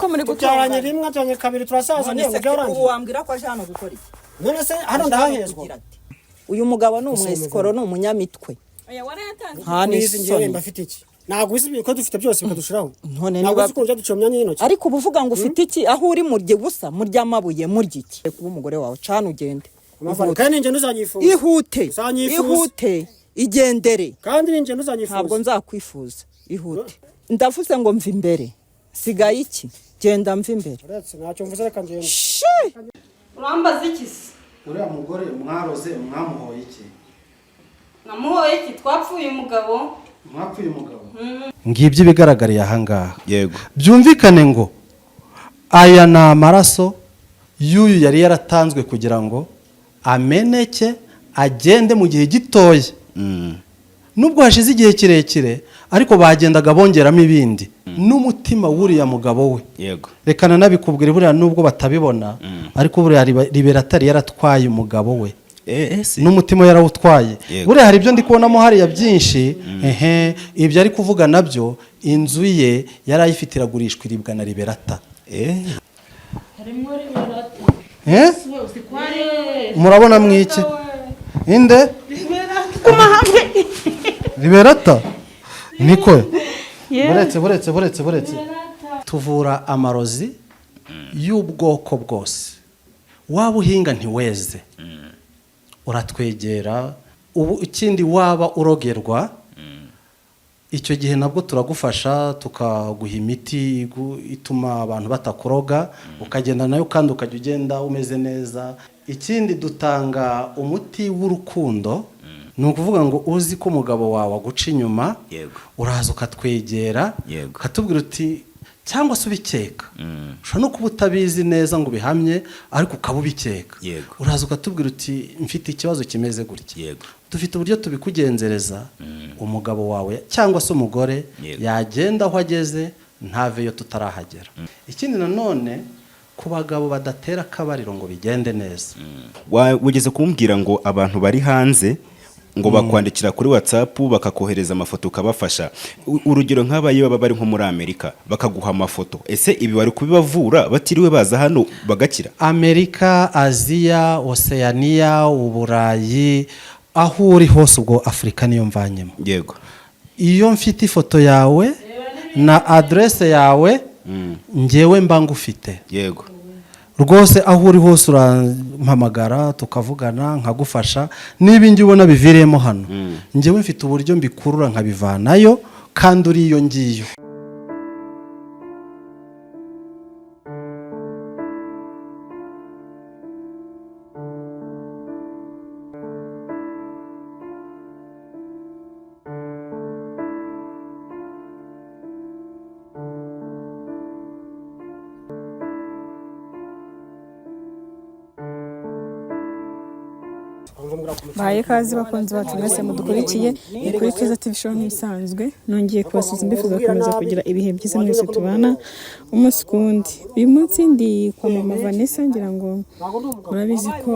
muri gutongana rimwe cyane kabiri turasaza niyo byarangiye wambwira ko aje hano gukora iki none se hano ndahezwa uyu mugabo ni umwesikoro ni umunyamitwe oya warayatanze n'izi ngiye mbafite iki ntabwo uzi ko dufite byose bikadushiraho none ntabwo uzi ko njya ducomya n'intoki ariko ubuvuga ngo ufite iki aho uri murye gusa murya amabuye murya iki kuba umugore wawe cana ugende kandi ninjye ntuzanyifuza ihute igendere kandi ninjye ntuzanyifuza ntabwo nzakwifuza ihute ndavuze ngo mva imbere sigaye iki genda mva imbere ntacyo mvuze reka ngende urambaza iki se uriya mugore mwaroze mwamuhoye iki namuhoye iki twapfuye umugabo ngibyo ibigaragariye ahangaha yego byumvikane ngo aya ni amaraso y'uyu yari yaratanzwe kugira ngo ameneke agende mu gihe gitoya nubwo hashize igihe kirekire ariko bagendaga bongeramo ibindi n'umutima w'uriya mugabo we yego reka nanabikubwira buriya nubwo batabibona ariko buriya Liberatari yaratwaye umugabo we n'umutima yarawutwaye buriya hari ibyo ndi kubonamo hariya byinshi ibyo ari kuvuga nabyo inzu ye yari ayifite iragurishwa iribwa na Liberata harimo Liberata murabona mwiki inde Liberata niko buretse tuvura amarozi y'ubwoko bwose waba uhinga ntiweze uratwegera ubu ikindi waba urogerwa icyo gihe nabwo turagufasha tukaguha imiti ituma abantu batakuroga ukagenda nayo kandi ukajya ugenda umeze neza ikindi dutanga umuti w'urukundo ni ukuvuga ngo uzi ko umugabo wawe aguca inyuma uraza ukatwegera ukatubwira uti cyangwa se ubikeka ushobora no kuba utabizi neza ngo ubihamye ariko ukaba ubikeka uraza ukatubwira uti mfite ikibazo kimeze gutya dufite uburyo tubikugenzereza umugabo wawe cyangwa se umugore yagenda aho ageze ntaveyo tutarahagera ikindi nanone ku bagabo badatera akabariro ngo bigende neza wigeze kumbwira ngo abantu bari hanze ngo bakwandikira kuri WhatsApp bakakohereza amafoto ukabafasha urugero nk'abaye baba bari nko muri Amerika bakaguha amafoto ese ibi bari kubibavura batiriwe baza hano bagakira Amerika Aziya Oceania Uburayi aho uri hose ubwo Afrika niyo mvanyemo yego iyo mfite ifoto yawe na adresse yawe ngewe mba ngufite yego rwose aho uri hose urampamagara tukavugana nkagufasha niba ngi ubona biviremo hano ngewe mfite uburyo mbikurura nkabivanayo kandi uri iyo ngiyo baye kazi bakunze bacu mwese mudukurikiye ni kuri Keza TV show nk'isanzwe nongeye kubasuza mbifuza gukomeza kugira ibihe byiza mwese tubana umunsi kundi uyu munsi ndi kwa mama Vanessa ngira ngo murabizi ko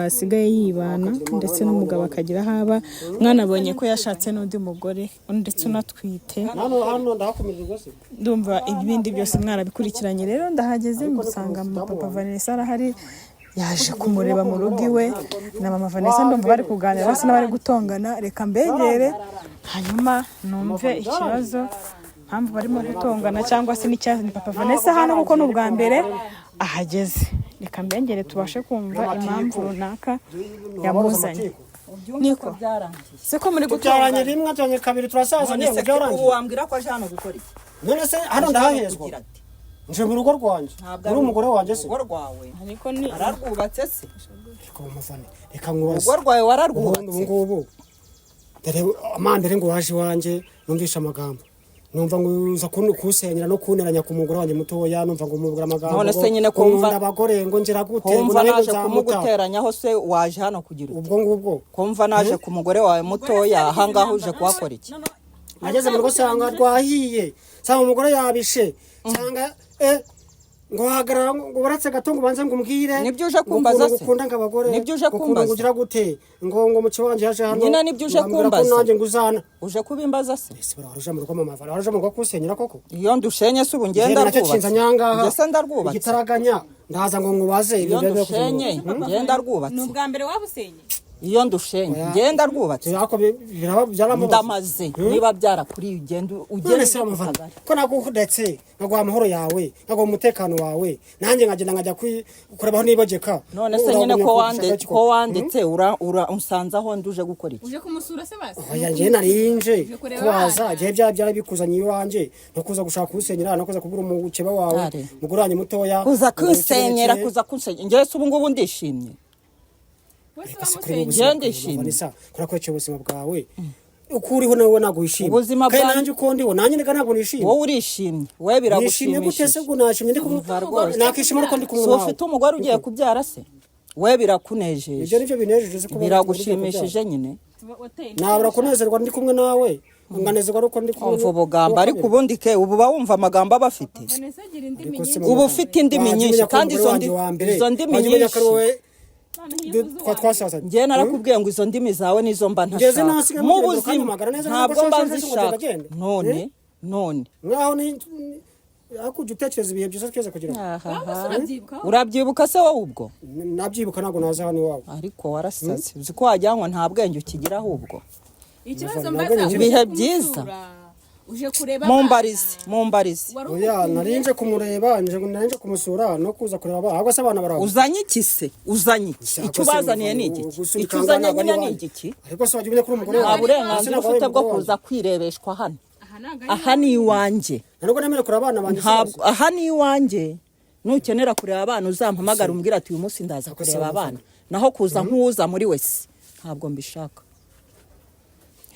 asigaye yibana ndetse n'umugabo akagira haba mwana abonye ko yashatse n'undi mugore ndetse unatwite ndumva ibindi byose mwarabikurikiranye rero ndahageze musanga papa Vanessa arahari yaje kumureba mu rugo iwe na mama Vanessa ndumva bari kuganira bose n'abari gutongana reka mbegere hanyuma numve ikibazo mpamvu barimo gutongana cyangwa se n'icyazi papa Vanessa hano kuko n'ubwa mbere ahageze reka mbegere tubashe kumva impamvu runaka yamuzanye niko se ko muri gutongana rimwe cyane kabiri turasaza niyo byarangiye wambwira ko aje hano gukora iki none se hano ndahezwa nje mu rugo rwanjye uri umugore wanjye se urugo rwawe ariko ni ararwubatse se reka nkubaze urugo rwawe wararwubatse ngubu dore amandere ngo waje wanjye numvisha amagambo numva ngo uza kusenyera no kuneranya ku mugore wanjye mutoya numva ngo umubura amagambo none se nyine kumva abagore ngo ngira gute kumva naje kumuguteranyaho se waje hano kugira ubwo ngubwo kumva naje ku mugore wawe mutoya ahangaho uje kuhakora iki ageze mu rugo sanga rwahiye sanga umugore yabishe sanga ngo hagarara ngo baratse gato ngo banze ngo umbwire Nibyo uje kumbaza se? ukunda ngabagore Nibyo uje kumbaza? ugira gute ngo muco wanje yaje hano Nyina nibyo uje ngambwira ko kumbaza? nanjye nguzana uje kubimbaza se ese baraje mu rugo mama baraje mu rugo kusenyera koko iyo ndushenye se ubu ngenda nacyo cinza rwubatse nyangaha Njye se ndarwubatse igitaraganya ndaza ngo nkubaze iyo ibyo ndushenye ngenda rwubatse ni ubwa mbere wabusenye iyo ndushenye ngenda rwubatse yako biraba byarambabaza ndamaze niba byarakuriye ugenda none se bamuvana ko nagudetse naguha amahoro yawe naguha umutekano wawe nanjye nkagenda nkajya kurebaho nibogeka none se nyine ko wanditse unsanze aho nduje gukora iki uje kumusura se basi oya njye narinje kubaza igihe byari bikuzanye iwanjye no kuza gushaka kusenyera no kuza kubura umukeba wawe muguranye mutoya kuza kunsenyera njye se ubu ngubu ndishimye kurakweca ubuzima bwawe uko uriho nawe naguhishimye ubuzima bwawe kandi nanjye uko ndiho nanjye ntabwo nishimye wowe urishimye wowe biragushimishije gute se ngo nashimye ndi kumwe nakishima ariko ndi kumwe nawe ufite umugore ugiye kubyara se wowe birakunejeje ibyo nibyo binejeje kuba biragushimishije nyine nabura kunezerwa ndi kumwe nawe nganezerwa ariko ndi kumwe umva ubugamba ariko ubundi ke ubu bawumva amagambo aba afite ubu ufite indimi nyinshi kandi izo ndimi nyinshi njye narakubwiye ngo izo ndimi zawe nizo mba ntashaka mu buzima ntabwo mba nzishaka none ngaho ni akujya utekereza ibihe byiza twese kugira urabyibuka se wowe ubwo nabyibuka ntabwo naza hano iwawe ariko warasatse uzi ko wajyanwa nta bwenge ukigira ahubwo ikibazo mbaza ibihe byiza uje kureba mumbarize oya narinje kumureba narinje kumusura no kuza kureba ahubwo se abana baraho uzanye iki se uzanye iki icyo bazaniye ni igiki icyo uzanye nyine ni igiki ariko se wagiye kuri umugore nta burenganzira ufite bwo kuza kwirebeshwa hano aha ni iwanjye ntabwo nemere kureba abana banjye aha ni iwanjye nukenera kureba abana uzampamagara umbwira ati uyu munsi ndaza kureba abana naho kuza nk'uza muri wese ntabwo mbishaka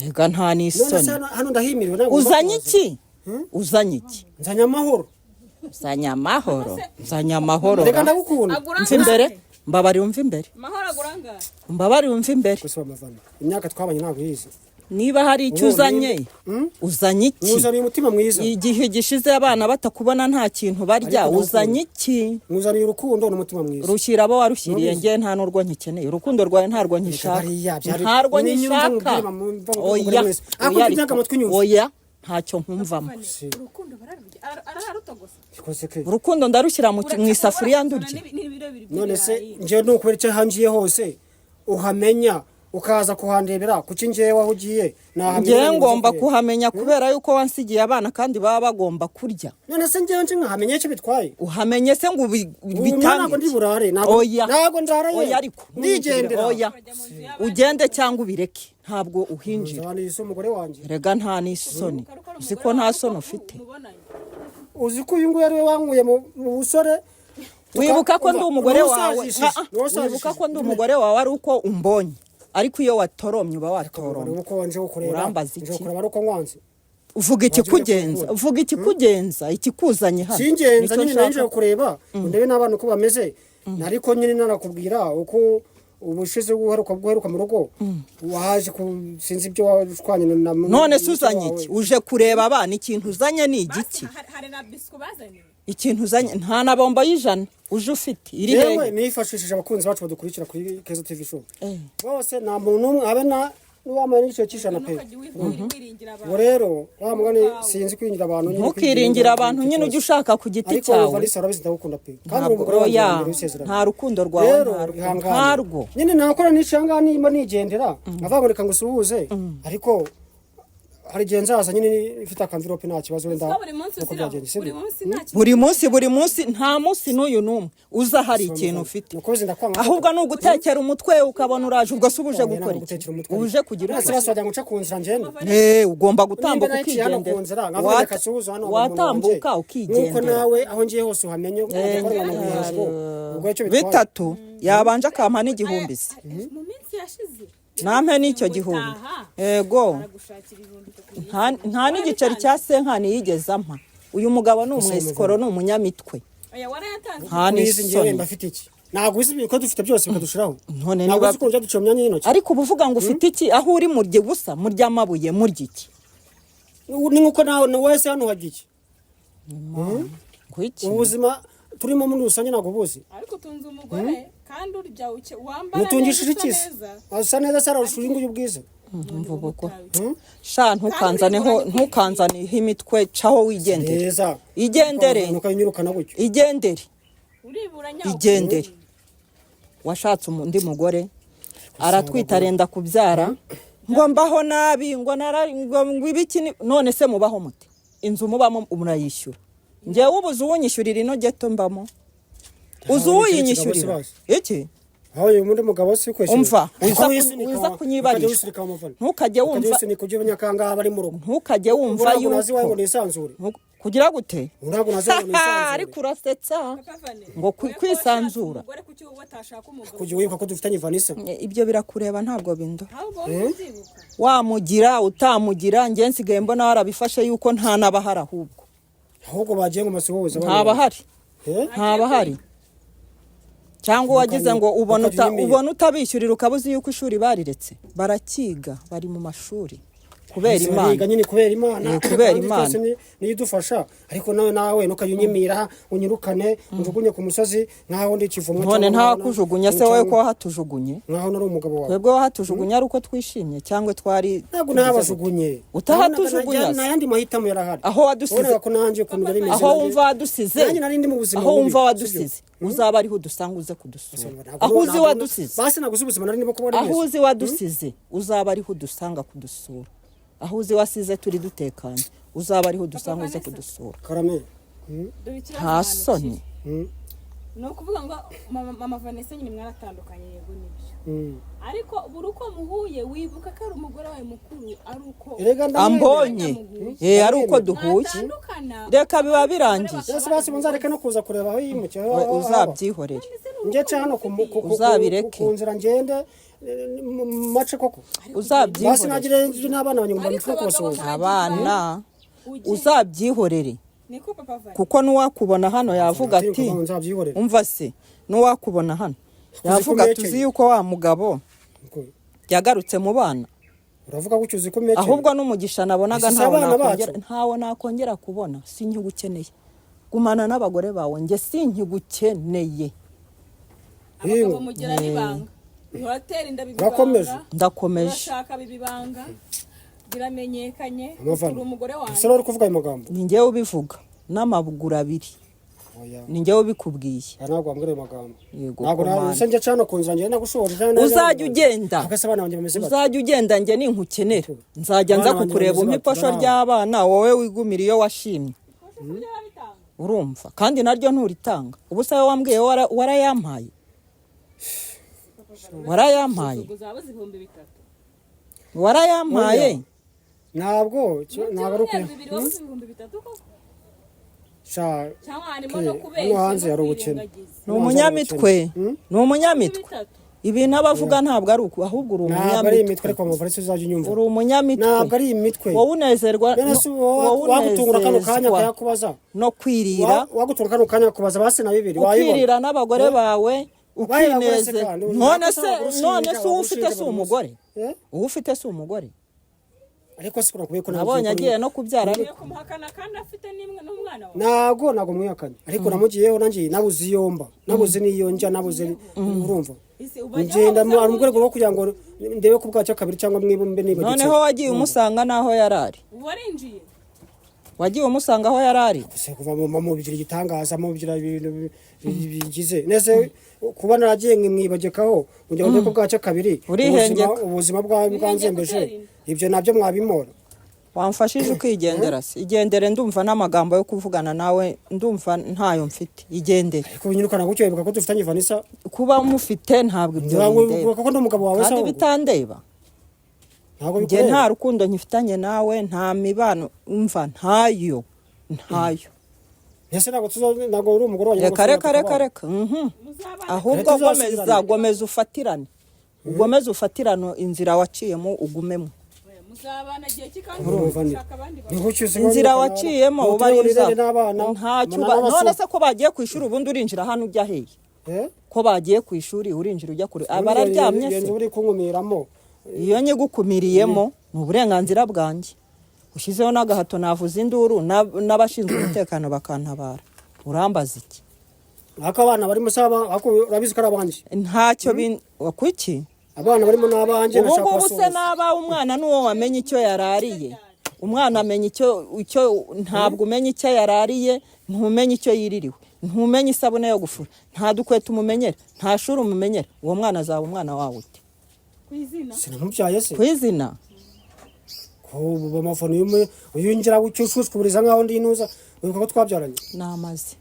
ega nta n'isoni hano ndahimiriwe ntabwo uzanye iki uzanye iki nzanye amahoro nzanye amahoro reka ndagukunda mva imbere mbabarira umva imbere mahoro aguranga mbabarira umva imbere gusa bamavana imyaka twabanye ntabwo yize niba hari icyo uzanye uzanye iki muzaniye umutima mwiza igihe gishize abana batakubona nta kintu barya uzanye iki muzaniye urukundo n'umutima mwiza rushyira abo warushyiriye njye nta n'urwo nkikeneye urukundo rwawe ntarwo nkishaka ntarwo nkishaka oya ntacyo nkumvamo urukundo ndarushyira mu isafuriya ndurye none se njyewe nukubera icyo hangiye hose uhamenya ukaza kuhandebera kuki njyewe waho ugiye njyewe ngomba kuhamenya kubera yuko wansigiye abana kandi baba bagomba kurya none se njyewe nje nkahamenya icyo bitwaye uhamenye se ngo bitange ntabwo ndi burare ntabwo ndaraye oya ariko ndigendera oya ugende cyangwa ubireke ntabwo uhinjira umugore wanjye rega nta n'isoni uzi ko nta soni ufite uzi ko uyu nguyu ari we wankuye mu busore wibuka ko ndi umugore wawe wibuka ko ndi umugore wawe ari uko umbonye ariko iyo watoromye uba watoromye urambaza iki uvuga ikikugenza ikikuzanye hano singenza nyine narinje kureba ndebe n'abana uko bameze ariko nyine nanakubwira uko ubushize guheruka mu rugo waje sinzi ibyo washwanye na none se uzanye iki uje kureba abana ikintu uzanye ni igiki hari na bisco bazanye ikintu uzanye nta na bombo y'ijana uje ufite iri hehe yewe nifashishije abakunzi bacu badukurikira kuri Keza TV show bose nta muntu umwe abe na wamaye n'icyo cy'ijana pe ngo rero wa mugani sinzi kwiringira abantu nyine ntukiringira abantu nyine ujye ushaka ku giti cyawe ariko Vanessa urabizi ndagukunda pe kandi umugore wanjye nta rukundo rwawe ntarwo nyine nakora n'icanga nimba nigendera nkavangurika ngo usuhuze ariko hari igihe nzaza nyine ifite akamvirope nta kibazo wenda buri munsi nta munsi n'uyu n'umwe uza hari ikintu ufite ahubwo ni ugutekera umutwe ukabona uraje ubwo se ubuje gukora iki uje kugira ugomba gutambuka ukigendera watambuka ukigendera nawe aho ngiye hose uhamenye bitatu yabanje akampa n'igihumbi se nampe n'icyo gihumbi yego nta n'igiceri cya senkani yigeze ampa uyu mugabo ni umwesikoro ni umunyamitwe nta n'isoni ntabwo uzi ko dufite byose bikadushiraho none ntabwo uzi ko njya duciye myanya y'intoki ariko uba uvuga ngo ufite iki aho uri murye gusa murya amabuye murya iki ni nkuko nawe wese hano hajya iki ubuzima turimo muri rusange ntabwo buzi ariko utunze umugore kandi urya wambara mutungishije neza, ikisi usa neza. asa neza sararusha uyu nguyu ubwiza mvugo sha ntukanzaneho imitwe caho wigendere neza igendere ukanyirukana gutyo igendere uribura nyawo igendere washatse undi mugore aratwita arenda kubyara ngo mbaho nabi ngo ibiki none se mubaho mute inzu mubamo murayishyura njyewe ubuze uwunyishyurira ino geto mbamo uzi uwuyinyishyurira iki aho uyu muri mugabo si kweshyura umva uza kunyibarisha ntukajye wumva ntukajye wumva yuko kugira gute ariko urasetsa ngo kwisanzura kujya wibuka ko dufitanye Vanessa ibyo birakureba ntabwo bindo wamugira utamugira njye nsigaye mbona warabifashe yuko nta nabahari ahubwo bagiye mu masuhuza ntabahari cyangwa wagize ngo ubona utabishyurira ukabuze yuko ishuri bariretse barakiga bari mu mashuri kubera Imana niyo idufasha ariko nawe ntukayunyimira unyirukane unjugunye ku musozi nkaho ndi kivumo none nta kujugunya se wowe ko wahatujugunye nkaho nari umugabo wawe twebwe wahatujugunya ari uko twishimye cyangwa twari ntabwo nabajugunye utahatujugunya nayandi mahitamo yarahari aho wadusize aho wumva wadusize aho wumva wadusize uzaba ariho dusanga uze kudusura aho uzi wadusize basi naguze ubuzima nari ndimo kubona aho uzi wadusize uzaba ariho dusanga kudusura aho uzi wasize turi dutekanye uzaba ariho dusanga uze kudusura karame nta soni ni ukuvuga ngo mama Vanessa nyine mwaratandukanye yego nibyo ariko buri uko muhuye wibuka ko ari umugore wawe mukuru ari uko ambonye ari uko duhuye reka biba birangiye basi munzareke no kuza kureba aho yimukiye uzabyihorere ngece hano uzabireke ku nzira ngende mace koko uzabyihorere basi nagire n'abana banyuma bamutwe kubasohoza abana uzabyihorere kuko n'uwakubona hano yavuga ati umva se n'uwakubona hano yavuga tuzi yuko wa mugabo yagarutse mu bana uravuga ko ucyuzi ko meke ahubwo n'umugisha nabonaga ntawo nakongera kubona sinkigukeneye gumana n'abagore bawe nge sinkigukeneye abagabo mugira nibanga uratera inda bibanga ndakomeje urashaka bibanga biramenyekanye uri umugore wanjye ese uri kuvuga ayo magambo ni njyewe ubivuga n'amabugura abiri ni njyewe ubikubwiye ntabwo wambwira ayo magambo yego ntabwo nawe njye cyane kunzira njye nagushoboje uzajya ugenda njye ninkukenera nzajya nza kukureba umpiposho ry'abana wowe wigumira iyo washimye urumva kandi naryo nturitanga ubu se wambwiye warayampaye warayampaye ntabwo ari uko hano hanze hari ubukene ni umunyamitwe ibintu abavuga ntabwo ari uko ahubwo uri umunyamitwe ntabwo ari imitwe ariko amavarisi uzajya unyumva uri umunyamitwe ntabwo ari imitwe wowe unezerwa wagutungura kano kanya akayakubaza no kwirira wagutungura kano kanya akakubaza basi na bibiri ukirira n'abagore bawe ukineze none se ufite si umugore ufite si umugore ariko sikura kubiye ko nabonye agiye no kubyara kumuhakana kandi afite n'umwana wawe ntago mwihakanye ariko namugiyeho nanjye nabuze iyomba nabuze n'iyonja nabuze urumva ngenda mu rwego rwo kugira ngo ndebe ko bwacyo kabiri cyangwa mwibumbe niba noneho wagiye umusanga naho yarari warinjiye wagiye umusanga aho yarari se kuva mu bigira igitangaza mu bigira ibintu bigize nese kuba naragiye mwibagekaho kugira ngo ndebe ko bwacyo kabiri ubuzima bwanzembeje ibyo nabyo mwabimora wamfashije ukigendera se igendere ndumva n'amagambo yo kuvugana nawe ndumva ntayo mfite igendere ariko unyirukana gutyo wibuka ko dufitanye Vanessa kuba mufite ntabwo ibyo ndeba kuko ndumugabo wawe kandi bitandeba njye nta rukundo nkifitanye nawe nta mibano umva ntayo ese ntabwo uri umugore wanjye reka ahubwo gomeza ufatirane ufatirane inzira waciyemo ugumemo inzira waciyemo ubaririza none se ko bagiye ku ishuri ubundi urinjira hano ujya hehe ko bagiye ku ishuri urinjira ujya kure abararyamye se iyo nyigukumiriyemo ni uburenganzira bwanjye ushyizeho n'agahato navuza induru n'abashinzwe umutekano bakantabara urambaza iki Aka abana barimo saba ako urabizi ko arabanje. ntacyo kuki Abana barimo n'abanje ubu nashaka ngubu se n'aba umwana n'uwo wamenye icyo yarariye umwana amenya icyo ntabwo umenya icyo yarariye ntumenye icyo yiririwe ntumenye isabune yo gufura nta dukweta umumenyera nta shuri umumenyera uwo mwana azaba umwana wawe ute kwizina sinamubyaye se kwizina ko bamafone uyinjira gucyushukuburiza nkaho ndi inuza wibuka ko twabyaranye namaze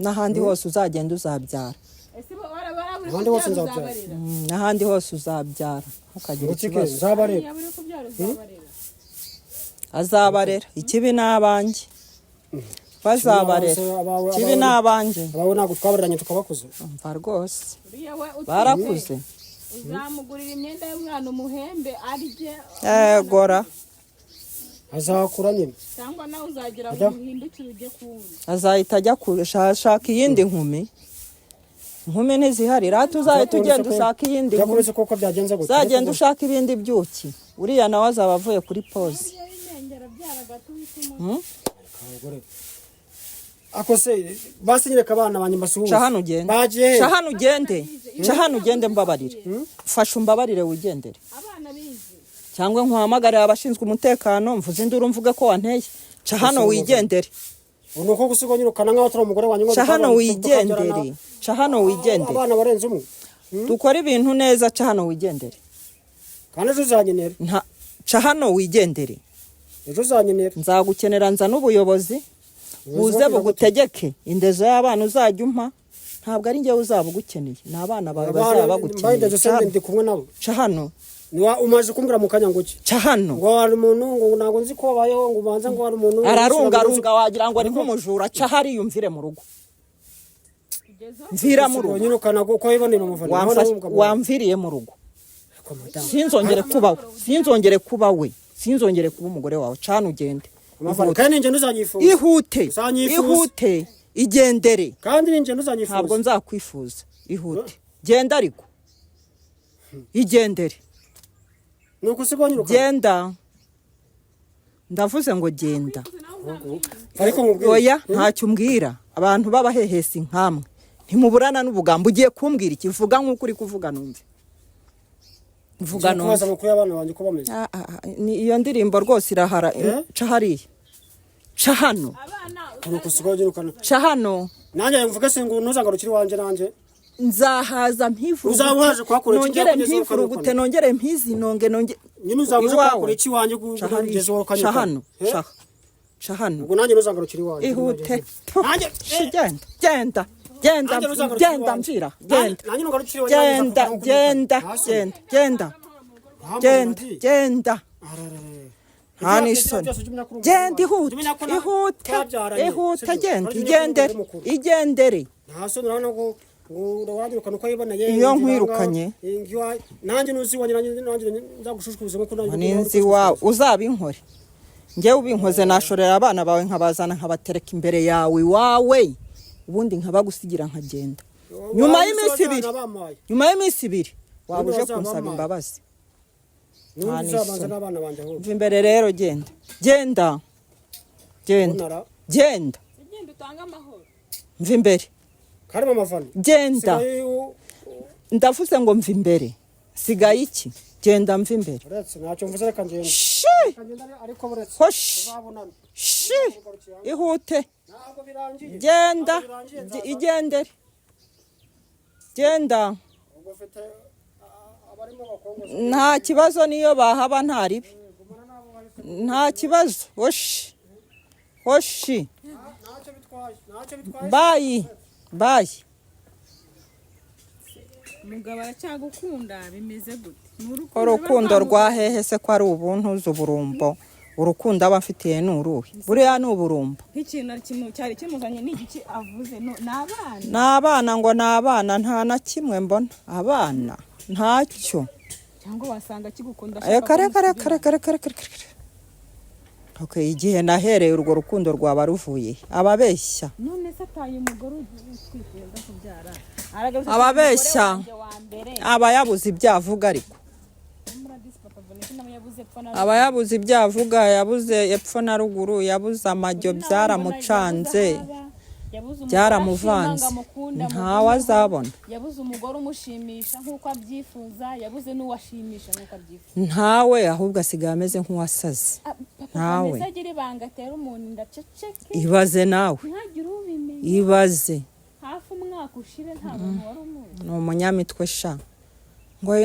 n'ahandi hose uzagenda uzabyara ese barabura Ahandi hose nzabyara. n'ahandi hose uzabyara ntukagire ikibazo nzabareba yabure kubyara uzabarera azabarera ikibi n'abanjye bazabarera ikibi n'abanjye abawe ntabwo twabaranye tukabakuze mva rwose uriya we barakuze uzamugurira imyenda y'umwana umuhembe arye gora azakura nyine cyangwa nawe uzagira ngo uhindukire ujye kuwundi azahita ajya gushaka iyindi nkumi ntizihari rero uzahita ugenda ushaka iyindi nkumi yakuretse koko byagenze gute uzagenda ushaka ibindi byuki uriya nawe azaba avuye kuri pose ako se basinyereka abana banjye mbasuhuze ca hano ugende bagiye ca hano ugende ca hano ugende mbabarire fasha umbabarire wigendere abana bize cyangwa nkuhamagarira abashinzwe umutekano mvuze induru mvuge ko wanteye ca hano wigendere unuko gusigo nyirukana nkaho turi umugore wanjye ngo ca hano wigendere ca hano wigendere abana barenze umwe dukora ibintu neza ca hano wigendere kandi ejo uzanyenera ca hano wigendere ejo uzanyenera nzagukenera nza n'ubuyobozi buze bugutegeke indezo y'abana uzajya umpa ntabwo ari njyewe uzaba ugukeneye ni abana bawe bazaba bagukeneye ndi kumwe nabo ca hano umaze kumbwira mu kanya ngo ki ca hano ngo hari umuntu ngo ntabwo nzi ko wabayeho ngo ubanza ngo hari umuntu ararungarunga wagira ngo ni nk'umujura ca hari yumvire mu rugo mvira mu rugo nyirukana ko yibonera umuvana wamviriye mu rugo sinzongere kuba we sinzongere kuba umugore wawe cana ugende kandi ninjye ntuzanyifuza ihute igendere kandi ninjye ntuzanyifuza ntabwo nzakwifuza ihute genda ariko igendere nuko usigo nyirukana genda ndavuze ngo genda ariko mubwira oya ntacyo umbwira abantu b'abahehesi nkamwe ntimuburana n'ubugambo ugiye kumbwira iki vuga nk'uko uri kuvuga numve vuga kubaza amakuru y'abana banjye ko bameze iyo ndirimbo rwose irahara ca hariya ca hano nuko usigo nyirukana ca hano nanjye mvuga se ngo ntuzangarukire iwanje nanjye nzahaza mpivurugute uzabuhaje kuhakora nongere mpivurugute nongere mpizinonge nyine uzabuze kuhakora iki wanje kugeze wowe kanyuka ca hano ca hano ubwo nanjye ntuzangarukire iwanje ihute nanjye genda mvira genda nta n'isoni genda ihute genda igendere nta soni urabona ko urabona uko yiboneye iyo nkwirukanye nanjye nuzi wanjye nanjye nzagushushikuza nkuko nanjye ninzi wawe uzabinkore njyewe ubinkoze nashorera abana bawe nkabazana nkabatereka imbere yawe iwawe ubundi nkabagusigira nkagenda nyuma y'iminsi ibiri waba uje kunsaba imbabazi mva imbere rero genda mva imbere genda ndavuze ngo mva imbere sigaye iki genda mva imbere shi ihute genda igendere genda nta kibazo niyo bahaba nta ribi nta kibazo hoshi bayi umugabo aracyagukunda bimeze gute urukundo rwa hehe se ko ari ubuntu uzi uburumbo urukundo aba afitiye ni uruhe buriya ni uburumbo nk'ikintu cyari kimuzanye ni igiki avuze ni abana ngo ni abana nta na kimwe mbona abana ntacyo cyangwa wasanga kigukunda okay igihe nahereye urwo rukundo rwaba ruvuye ababeshya none se ataye umugore utwifuriza kubyara ababeshya aba yabuze ibyavuga ariko aba yabuze ibyavuga yabuze epfo na ruguru yabuze amajyo byaramucanze byaramuvanze ntawe azabona, yabuze umugore umushimisha nk'uko abyifuza, yabuze n'uwashimisha nk'uko abyifuza, ntawe ahubwo asigaye ameze nk'uwasaze. ntawe agira ibanga atera umuntu ndaceceke, ibaze nawe, ntihagire ubimenya, ibaze hafi umwaka ushire nta muntu wari umuzi. ni umunyamitwe sha,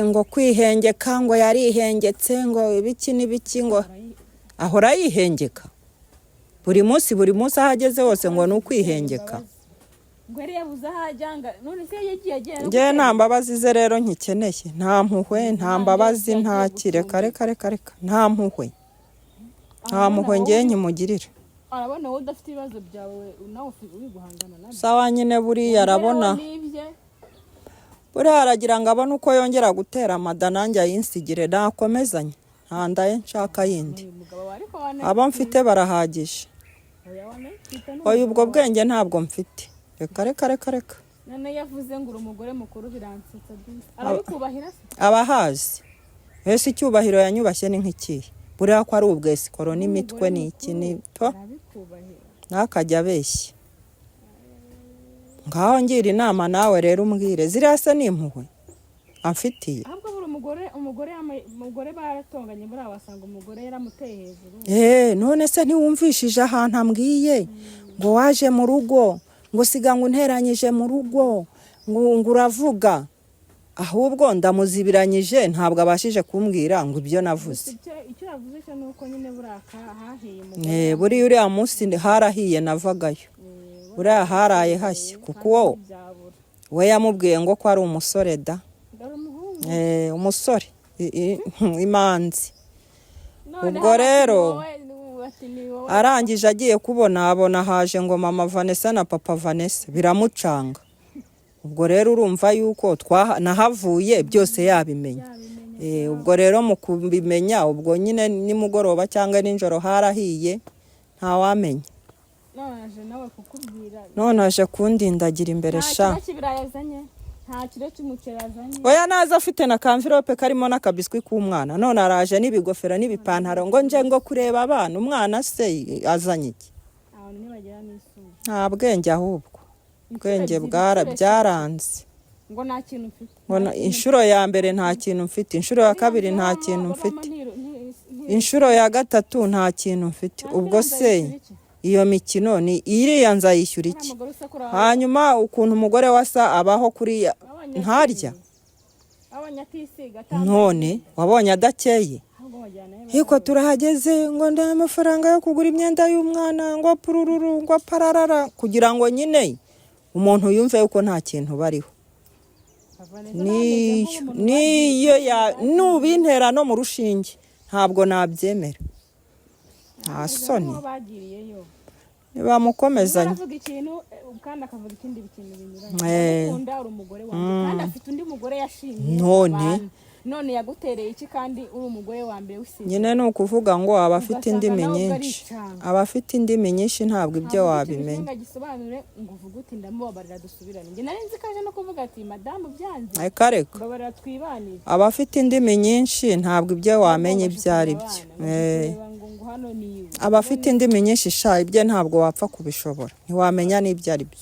ngo kwihengeka, ngo yarihengetse, ngo ibiki n'ibiki, ngo ahora yihengeka buri munsi aho ageze hose, ngo ni ukwihengeka. ngo yari yabuze aho ajyanga, none se yagiye agenda. njye nta mbabazi ze rero nkikeneye, nta mpuhwe, nta mbabazi, nta kireka, reka nta mpuhwe, ngiye nkimugirira. arabona wowe udafite ibibazo byawe nawe uri guhangana nabyo. sawa nyine buriya arabona, buriya aragira ngo abone uko yongera gutera amada nanjye ayinsigire, nakomezanye nta ndaye nshaka yindi, abo mfite barahagije. oya ubwo bwenge ntabwo mfite, reka. none yavuze ngo uri umugore mukuru biransetsa byinshi, arabikubahira se? abahazi ese icyubahiro yanyubashye ni nk'ikihe? buriya ko ari ubwesikoro n'imitwe ni iki to ntakajya abeshya. ngaho ngira inama nawe rero umbwire, ziriya se ni impuhwe amfitiye? ahubwo buri umugore baratonganye, buriya wasanga umugore yaramuteye hejuru. none se ntiwumvishije ahantu ambwiye ngo waje mu rugo, ngo siga ngo unteranyije mu rugo, ngo uravuga, ahubwo ndamuzibiranyije, ntabwo abashije kumbwira ngo ibyo navuze. icyo yavuze cyo nuko nyine buraka hahiye buriya uriya munsi harahiye navagayo, buriya haraye hashya, kuko we yamubwiye ngo ko ari umusore da, umusore imanzi. ubwo rero arangije agiye kubona, abona haje ngo mama Vanessa na papa Vanessa, biramucanga. ubwo rero urumva yuko nahavuye byose yabimenya. ubwo rero mu kubimenya, ubwo nyine nimugoroba cyangwa nijoro harahiye, ntawamenya. none aje kundindagira imbere sha. nta kiro cy'umuceri azanye. oya naza afite na kamvirope karimo n'akabiswi k'umwana, none araje n'ibigofero n'ibipantaro, ngo nje ngo kureba abana. umwana se azanye iki? nta bwenge, ahubwo ubwenge byaranze. ngo nta kintu mfite, inshuro ya mbere nta kintu mfite, inshuro ya kabiri nta kintu mfite, inshuro ya gatatu nta kintu mfite. ubwo se iyo mikino ni iriya nzayishyura iki? hanyuma ukuntu umugore wasa abaho kuriya ntarya, none wabonye adakeye. hiko turahageze ngo ndaye amafaranga yo kugura imyenda y'umwana, ngo purururu, ngo pararara, kugira ngo nyine umuntu yumve yuko nta kintu bariho. niyo nubintera no mu rushinge ntabwo nabyemera, nta soni. bamukomezanye aravuga ikintu kandi akavuga ikindi kintu binyuranye. akunda uri umugore wanjye kandi afite undi mugore yashimye, none yagutereye iki kandi uri umugore wa mbere usize? nyine ni ukuvuga ngo abafite indimi nyinshi, abafite indimi nyinshi ntabwo ibyo wabimenya. gisobanure ngo uvuge uti ndamubabarira dusubirane. njye nari nzi kaje no kuvuga ati madamu byanze reka babarira twibanire. abafite indimi nyinshi ntabwo ibyo wamenya ibyo ari byo. abafite indimi nyinshi sha, ibyo ntabwo wapfa kubishobora, ntiwamenya n'ibyo ari byo.